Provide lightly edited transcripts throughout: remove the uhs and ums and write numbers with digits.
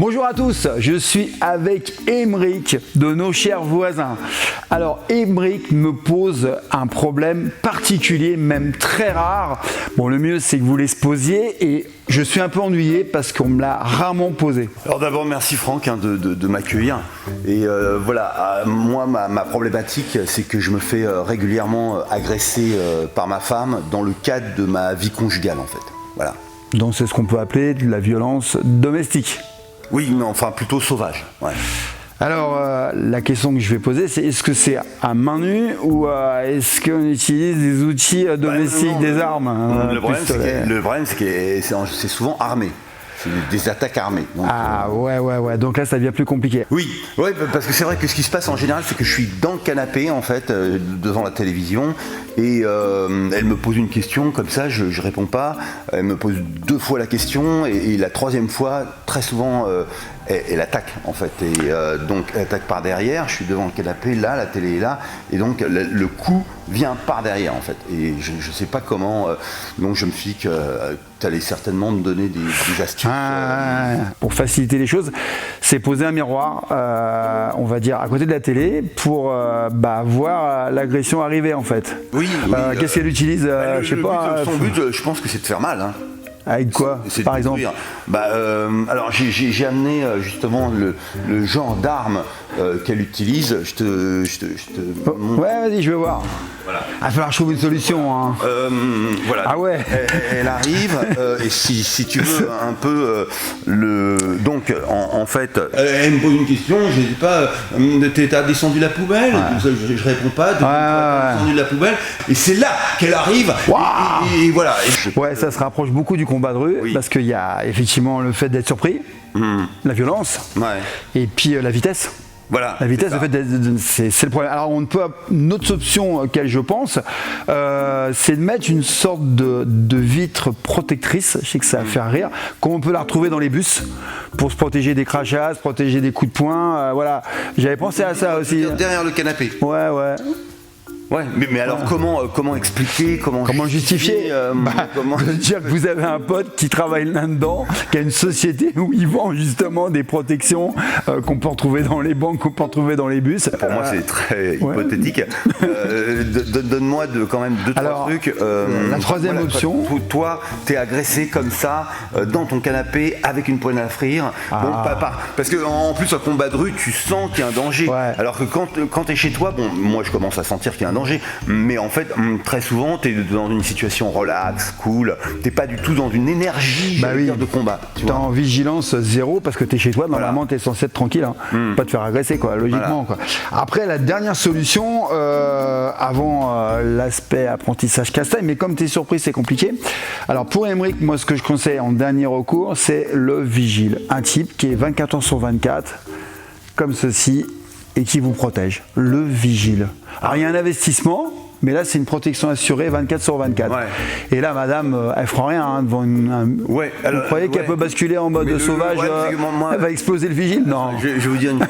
Bonjour à tous, je suis avec Aymeric de nos chers voisins. Alors Aymeric me pose un problème particulier, même très rare. Bon, le mieux c'est que vous l'exposiez et je suis un peu ennuyé parce qu'on me l'a rarement posé. Alors d'abord merci Franck de m'accueillir. Et voilà, moi ma problématique c'est que je me fais régulièrement agresser par ma femme dans le cadre de ma vie conjugale en fait. Voilà. Donc c'est ce qu'on peut appeler de la violence domestique. Oui, mais enfin plutôt sauvage. Ouais. Alors la question que je vais poser c'est est-ce que c'est à main nue ou est-ce qu'on utilise des outils domestiques, des armes? Le problème c'est que c'est souvent armé. C'est des attaques armées. Donc, ouais. Donc là, ça devient plus compliqué. Oui, parce que c'est vrai que ce qui se passe en général, c'est que je suis dans le canapé, en fait, devant la télévision, et elle me pose une question, comme ça, je réponds pas. Elle me pose 2 fois la question, et la 3e fois, très souvent, elle attaque, en fait. Et donc, elle attaque par derrière, je suis devant le canapé, là, la télé est là, et donc, le coup vient par derrière, en fait. Et je sais pas comment, donc je me suis dit que tu allais certainement me donner des astuces. Pour faciliter les choses, c'est poser un miroir, on va dire, à côté de la télé pour voir l'agression arriver, en fait. Oui. Qu'est-ce qu'elle utilise je sais pas. Son but, je pense que c'est de faire mal. Hein. Avec quoi, par exemple? Alors j'ai amené justement le genre d'arme qu'elle utilise. Je te ouais, vas-y, je vais voir. Voilà. Il va falloir que je trouve une solution. Hein. Voilà. Ah ouais. Elle arrive et si tu veux un peu donc en fait, elle me pose une question. Je dis pas, t'as descendu la poubelle. Ouais. Je réponds pas. T'as descendu la poubelle. Et c'est là qu'elle arrive. Wow. Et voilà. Ouais, ça se rapproche beaucoup du combat de rue parce qu'il y a effectivement le fait d'être surpris, la violence, et puis la vitesse. Voilà, la vitesse, en fait, c'est le problème. Alors, une autre option auquel je pense, c'est de mettre une sorte de vitre protectrice. Je sais que ça va faire rire. Comme on peut la retrouver dans les bus pour se protéger des crachats, se protéger des coups de poing. Voilà, j'avais pensé à ça aussi. Derrière le canapé. Ouais, mais alors comment expliquer, comment justifier comment dire que vous avez un pote qui travaille là-dedans, qui a une société où il vend justement des protections qu'on peut retrouver dans les banques, qu'on peut retrouver dans les bus. Pour moi, c'est très hypothétique. Donne-moi quand même 2-3 trucs. La 3e option. Toi, t'es agressé comme ça dans ton canapé avec une poêle à frire. Parce que en plus, au combat de rue, tu sens qu'il y a un danger. Ouais. Alors que quand t'es chez toi, moi, je commence à sentir qu'il y a un danger. Mais en fait, très souvent, tu es dans une situation relax, cool. Tu n'es pas du tout dans une énergie de combat. Tu es en vigilance 0 parce que tu es chez toi. Normalement, tu es censé être tranquille. Hein. Pas te faire agresser, quoi, logiquement. Quoi. Après, la dernière solution, avant l'aspect apprentissage casse-tête, mais comme tu es surpris, c'est compliqué. Alors, pour Aymeric, moi, ce que je conseille en dernier recours, c'est le vigile. Un type qui est 24 heures sur 24, comme ceci, et qui vous protège, le vigile. Alors il y a un investissement, mais là c'est une protection assurée 24 sur 24. Ouais. Et là madame, elle fera rien devant vous croyez qu'elle peut basculer en mode sauvage, elle va exploser le vigile? Non. Je vais vous dire une chose,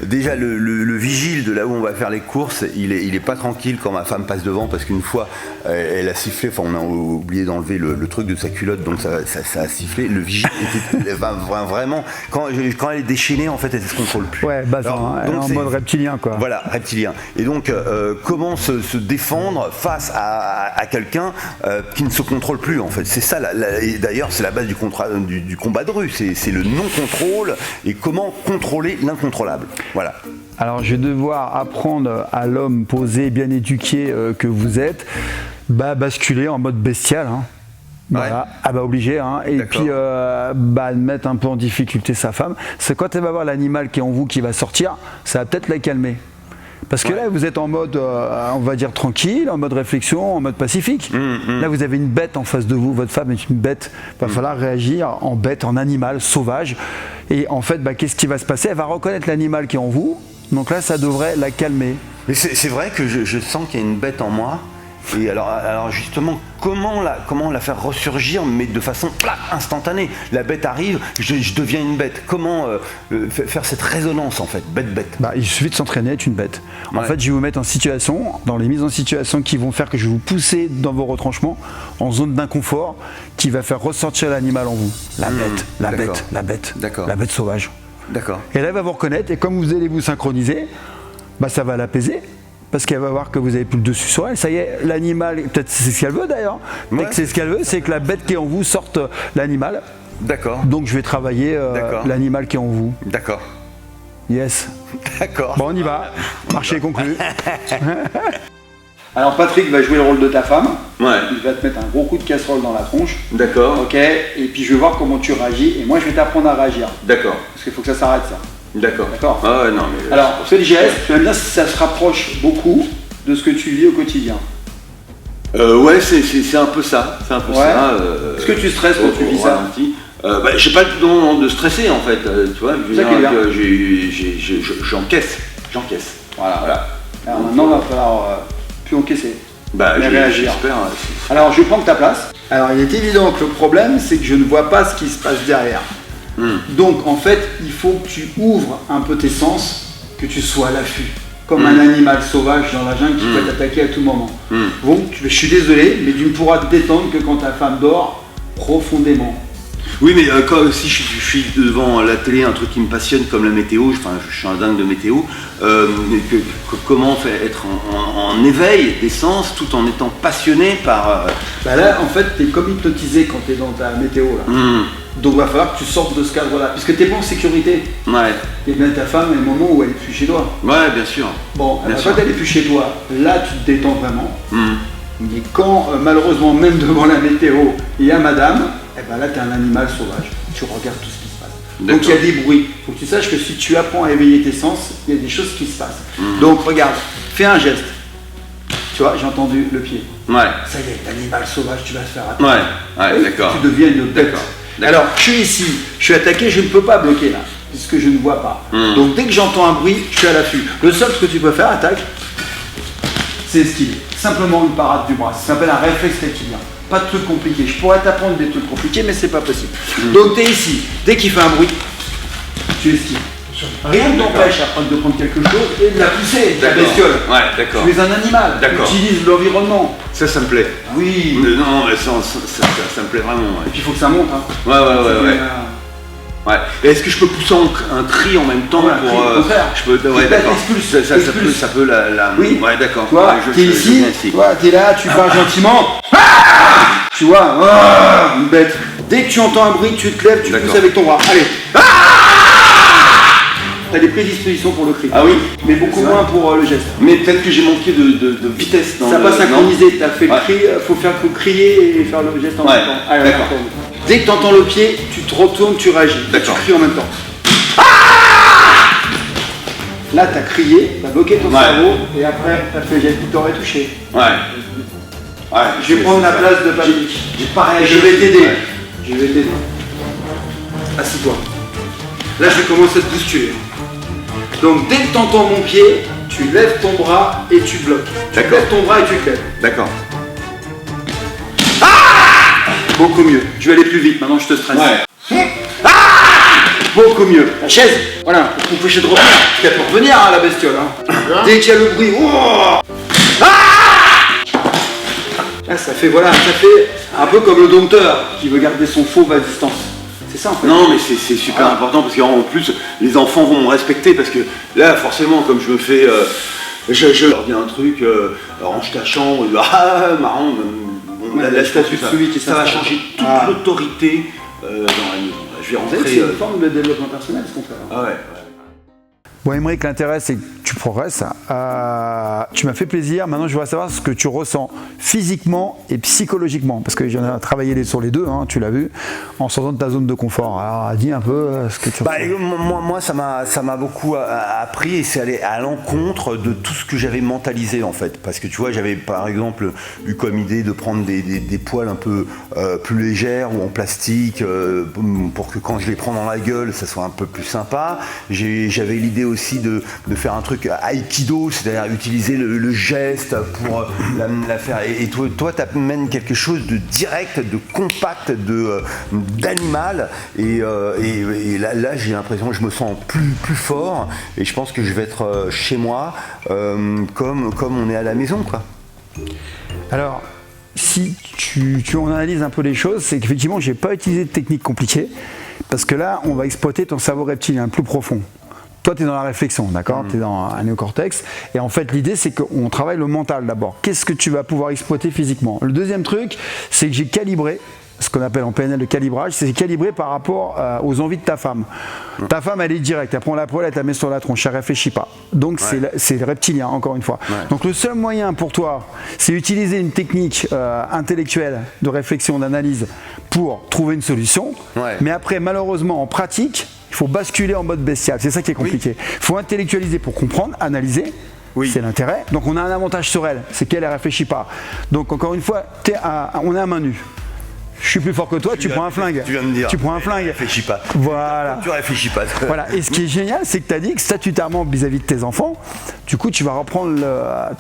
déjà le vigile de là où on va faire les courses, il est pas tranquille quand ma femme passe devant parce qu'une fois elle a sifflé, on a oublié d'enlever le truc de sa culotte, donc ça a sifflé. Le vigile était vraiment, quand elle est déchaînée en fait elle se contrôle plus. Ouais, elle est en mode reptilien quoi. Voilà, reptilien. Et donc comment se défendre face à quelqu'un qui ne se contrôle plus en fait. C'est ça, et d'ailleurs c'est la base du combat de rue, c'est le non-contrôle et comment contrôler l'incontrôlable. Voilà. Alors je vais devoir apprendre à l'homme posé, bien éduqué que vous êtes, basculer en mode bestial. Hein. Voilà, obligé, hein. Et puis mettre un peu en difficulté sa femme. C'est quand elle va voir l'animal qui est en vous qui va sortir, ça va peut-être la calmer. Parce que là, vous êtes en mode, on va dire, tranquille, en mode réflexion, en mode pacifique. Là, vous avez une bête en face de vous, votre femme est une bête. Il va falloir réagir en bête, en animal, sauvage. Et en fait, qu'est-ce qui va se passer? Elle va reconnaître l'animal qui est en vous. Donc là, ça devrait la calmer. Mais c'est vrai que je sens qu'il y a une bête en moi. Et alors justement, comment la faire ressurgir, mais de façon instantanée? La bête arrive, je deviens une bête. Comment faire cette résonance en fait, bête? Il suffit de s'entraîner à être une bête. En fait, je vais vous mettre en situation, dans les mises en situation qui vont faire que je vais vous pousser dans vos retranchements, en zone d'inconfort, qui va faire ressortir l'animal en vous. La bête. D'accord. La bête sauvage. D'accord. Et là, elle va vous reconnaître, et comme vous allez vous synchroniser, ça va l'apaiser. Parce qu'elle va voir que vous avez plus le dessus sur elle. Ça y est, l'animal, peut-être c'est ce qu'elle veut d'ailleurs. Dès que c'est ce qu'elle veut, c'est que la bête qui est en vous sorte l'animal. D'accord. Donc je vais travailler l'animal qui est en vous. D'accord. Yes. D'accord. Bon, on y va. Marché conclu. Alors Patrick va jouer le rôle de ta femme. Ouais. Il va te mettre un gros coup de casserole dans la tronche. D'accord. Ok. Et puis je vais voir comment tu réagis. Et moi je vais t'apprendre à réagir. D'accord. Parce qu'il faut que ça s'arrête ça. D'accord. Ah ouais, non, mais... Alors, fais le geste, tu vas me dire si ça se rapproche beaucoup de ce que tu vis au quotidien. Ouais, c'est un peu ça. C'est un peu ça. Est-ce que tu stresses quand tu vis ça? J'ai pas le don de stresser en fait. Tu vois, j'encaisse. Voilà. Alors maintenant, il va falloir plus encaisser. Réagir. J'espère. Alors, je vais prendre ta place. Alors, il est évident que le problème, c'est que je ne vois pas ce qui se passe derrière. Donc en fait, il faut que tu ouvres un peu tes sens, que tu sois à l'affût, comme un animal sauvage dans la jungle qui peut t'attaquer à tout moment. Donc je suis désolé, mais tu ne pourras te détendre que quand ta femme dort profondément. Oui, mais si je suis devant la télé, un truc qui me passionne comme la météo, je suis un dingue de météo, comment être en éveil des sens tout en étant passionné par... Là, en fait, tu es comme hypnotisé quand tu es dans ta météo. Là. Donc il va falloir que tu sortes de ce cadre-là, puisque tu n'es pas en sécurité. Ouais. Et bien ta femme, il y a un moment où elle n'est plus chez toi. Ouais, bien sûr. Bon, quand elle n'est plus chez toi, là, tu te détends vraiment. Mais quand, malheureusement, même devant la météo, il y a madame, là, tu es un animal sauvage. Tu regardes tout ce qui se passe. Donc il y a des bruits. Il faut que tu saches que si tu apprends à éveiller tes sens, il y a des choses qui se passent. Donc regarde, fais un geste. Tu vois, j'ai entendu le pied. Ouais. Ça y est, l'animal sauvage, tu vas se faire attaquer. Ouais, d'accord. Tu deviens une bête. Alors, je suis ici, je suis attaqué, je ne peux pas bloquer là, puisque je ne vois pas. Donc dès que j'entends un bruit, je suis à l'affût. Le seul que tu peux faire, attaque, c'est esquiver. Simplement une parade du bras. Ça s'appelle un réflexe rectilien. Pas de trucs compliqués. Je pourrais t'apprendre des trucs compliqués, mais c'est pas possible. Donc tu es ici, dès qu'il fait un bruit, tu esquives. Rien ne t'empêche après de prendre quelque chose et de la pousser, la bestiole. Ouais, d'accord. Tu es un animal, tu utilises l'environnement. Ça me plaît. Oui. Non, mais ça me plaît vraiment. Et puis il faut que ça monte. Hein. Ouais. Et est-ce que je peux pousser un cri en même temps pour... je peux... d'accord. Ça peut la... Oui. Ouais, d'accord. Toi, t'es ici, toi, t'es là, tu pars gentiment. Tu vois, une bête. Dès que tu entends un bruit, tu te lèves, tu pousses avec ton bras. Allez. T'as des prédispositions pour le cri. Ah oui. Mais beaucoup moins pour le geste. Mais peut-être que j'ai manqué de vitesse dans ça va synchroniser, t'as fait le cri, faut faire que crier et faire le geste en même temps. Allez, d'accord. Dès que tu entends le pied, tu te retournes, tu réagis. Tu cries en même temps. Là, tu as crié, tu as bloqué ton cerveau et après, tu as fait le geste qui t'aurait touché. Je vais prendre la place de Patrick. J'ai pas réagi. Je vais t'aider. Je vais t'aider. Assis-toi. Là, je vais commencer à te bousculer. Donc, dès que tu entends mon pied, tu lèves ton bras et tu bloques. Tu lèves ton bras et tu te lèves. D'accord. Beaucoup mieux. Je vais aller plus vite, maintenant je te stresse. Beaucoup mieux. La chaise, voilà, pour t'empêcher de revenir. Parce qu'elle peut revenir, la bestiole. Dès qu'il y a le bruit. Là, ça fait un peu comme le dompteur qui veut garder son fauve à distance. C'est ça en fait. Non, mais c'est super important parce qu'en plus, les enfants vont me respecter parce que là, forcément, comme je me fais. Je leur dis un truc, range ta chambre, marrant. La statue, ça va changer toute l'autorité dans la maison. Je vais rentrer. C'est une forme de développement personnel, ce qu'on fait. Bon, Aymeric, l'intérêt, c'est que tu progresses. Tu m'as fait plaisir. Maintenant, je voudrais savoir ce que tu ressens physiquement et psychologiquement. Parce que j'en ai travaillé sur les deux, tu l'as vu, en sortant de ta zone de confort. Alors, dis un peu ce que tu ressens. Moi, ça m'a beaucoup appris et c'est aller à l'encontre de tout ce que j'avais mentalisé, en fait. Parce que tu vois, j'avais par exemple eu comme idée de prendre des poils un peu plus légères ou en plastique pour que quand je les prends dans la gueule, ça soit un peu plus sympa. J'avais l'idée aussi de faire un truc truc aïkido, c'est-à-dire utiliser le geste pour la faire. Et toi, tu amènes quelque chose de direct, de compact, d'animal. Et là, j'ai l'impression que je me sens plus fort. Et je pense que je vais être chez moi comme on est à la maison, quoi. Alors, si tu en analyses un peu les choses, c'est qu'effectivement, je n'ai pas utilisé de technique compliquée, parce que là, on va exploiter ton cerveau reptilien plus profond. Toi, tu es dans la réflexion, d'accord? Tu es dans un néocortex. Et en fait, l'idée, c'est qu'on travaille le mental d'abord. Qu'est-ce que tu vas pouvoir exploiter physiquement? Le deuxième truc, c'est que j'ai calibré, ce qu'on appelle en PNL le calibrage, c'est calibré par rapport aux envies de ta femme. Ta femme, elle est directe, elle prend la poêle, elle te la met sur la tronche, elle ne réfléchit pas. Donc c'est le reptilien, encore une fois. Donc le seul moyen pour toi, c'est utiliser une technique intellectuelle de réflexion, d'analyse pour trouver une solution. Mais après, malheureusement, en pratique, il faut basculer en mode bestial. C'est ça qui est compliqué. Il faut intellectualiser pour comprendre, analyser. C'est l'intérêt. Donc on a un avantage sur elle, c'est qu'elle ne réfléchit pas. Donc encore une fois, on est à main nue. Je suis plus fort que toi, tu prends un flingue. Tu viens de me dire. Tu prends un flingue. Réfléchis pas. Voilà. Tu réfléchis pas. Voilà. Et ce qui est génial, c'est que tu as dit que statutairement vis-à-vis de tes enfants, du coup, tu vas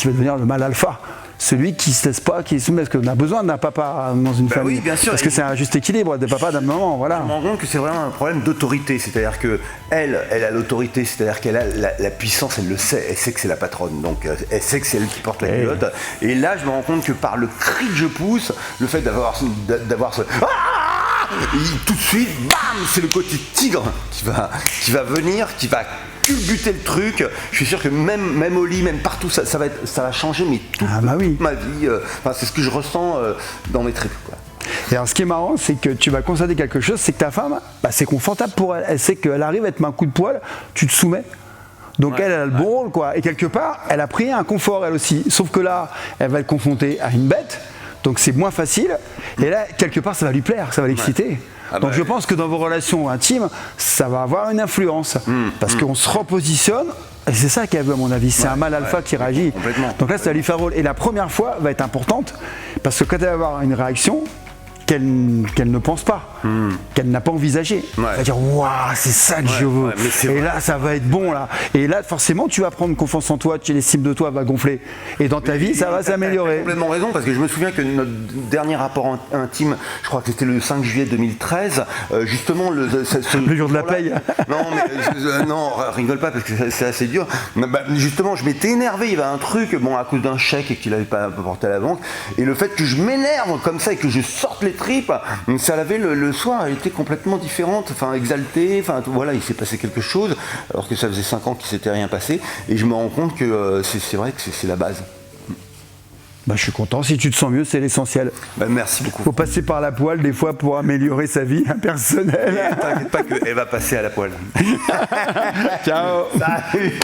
devenir le mâle alpha. Celui qui ne se laisse pas, qui est soumis, parce qu'on a besoin d'un papa dans une famille. Oui, bien sûr. Parce que c'est un juste équilibre, des papas, d'un maman, voilà. Je me rends compte que c'est vraiment un problème d'autorité. C'est-à-dire qu'elle a l'autorité, c'est-à-dire qu'elle a la puissance, elle le sait. Elle sait que c'est la patronne, donc elle sait que c'est elle qui porte la culotte. Et là, je me rends compte que par le cri que je pousse, le fait d'avoir ce... tout de suite, bam, c'est le côté tigre qui va venir, qui va culbuter le truc. Je suis sûr que même au lit, même partout, ça va changer, mais toute ma vie. C'est ce que je ressens dans mes tripes, quoi. Et alors, ce qui est marrant, c'est que tu vas constater quelque chose, c'est que ta femme, c'est confortable pour elle. Elle sait qu'elle arrive, elle te met un coup de poil, tu te soumets. Donc elle a le bon rôle, quoi. Et quelque part, elle a pris un confort, elle aussi. Sauf que là, elle va être confrontée à une bête. Donc c'est moins facile. Et là, quelque part, ça va lui plaire, ça va l'exciter. Donc je pense que dans vos relations intimes, ça va avoir une influence. Parce qu'on se repositionne. Et c'est ça qu'elle veut, à mon avis. C'est un mâle alpha qui réagit. Donc là, ça va lui faire rôle. Et la première fois va être importante. Parce que quand elle va avoir une réaction qu'elle ne pense pas, qu'elle n'a pas envisagé. Elle va dire waouh, c'est ça que je veux. Et là, ça va être bon là. Et là, forcément, tu vas prendre confiance en toi, l'estime de toi va gonfler. Et dans ta vie, ça va s'améliorer. Tu as complètement raison, parce que je me souviens que notre dernier rapport intime, je crois que c'était le 5 juillet 2013, justement le jour de la paye. Non, rigole pas parce que c'est assez dur. Justement, je m'étais énervé. Il y avait un truc, à cause d'un chèque qu'il n'avait pas apporté à la banque, et le fait que je m'énerve comme ça et que je sorte les tripes, ça l'avait le soir, elle était complètement différente, exaltée, voilà, il s'est passé quelque chose, alors que ça faisait 5 ans qu'il s'était rien passé, et je me rends compte que c'est vrai que c'est la base. Je suis content, si tu te sens mieux, c'est l'essentiel. Merci beaucoup. Faut passer par la poêle des fois pour améliorer sa vie personnelle. T'inquiète pas qu'elle va passer à la poêle. Ciao. Salut.